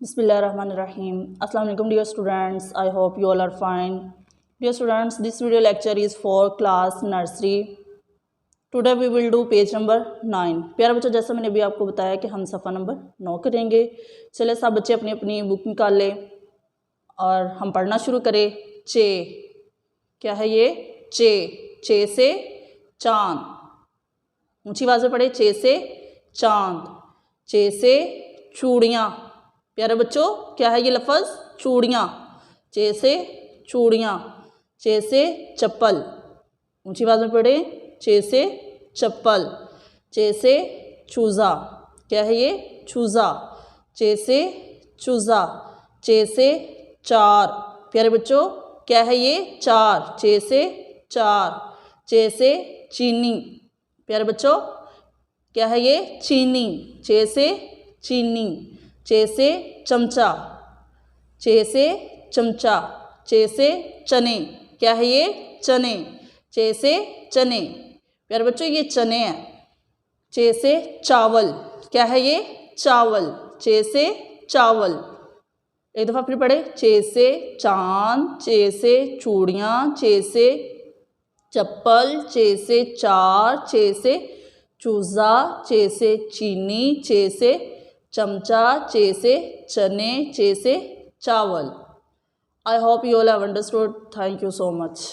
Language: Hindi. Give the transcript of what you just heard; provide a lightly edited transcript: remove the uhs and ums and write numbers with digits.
Bismillahirrahmanirrahim. Assalamu alaikum dear students. I hope you all are fine. Dear students, this video lecture is for class nursery. Today we will do page number 9. प्यारे बच्चों, जैसा मैंने अभी आपको बताया कि हम सफ़ा नंबर 9 करेंगे। चले सब बच्चे अपनी अपनी बुक निकाल लें और हम पढ़ना शुरू करें। चे, क्या है ये? चे, चे से चांद। ऊंची आवाज़ में पढ़े, चे से चांद। चे से चूड़ियाँ। प्यारे बच्चों, क्या है ये लफ्ज़? चूड़ियाँ। चे से चूड़ियाँ। चे से चप्पल। ऊंची आवाज़ में पढ़े, चे से चप्पल। चे से चूज़ा। क्या है ये? चूज़ा। चे से चूज़ा। चे से चार। प्यारे बच्चों, क्या है ये? चार। चे से चार। चे से चीनी। प्यारे बच्चों, क्या है ये? चीनी। चे से चीनी। चे से चमचा। चे से चमचा। चे से चने। क्या है ये? चने। चे से चने। प्यारे बच्चों, ये चने हैं। चे से चावल। क्या है ये? चावल। चे से चावल। एक दफ़ा फिर पढ़े, चे से चांद। चे से चूड़ियाँ। चे से चप्पल। चे से चार। चे से चूज़ा। चे से चीनी। चे से चमचा। चे से चने। चे से चावल। I hope you all have understood. Thank you so much.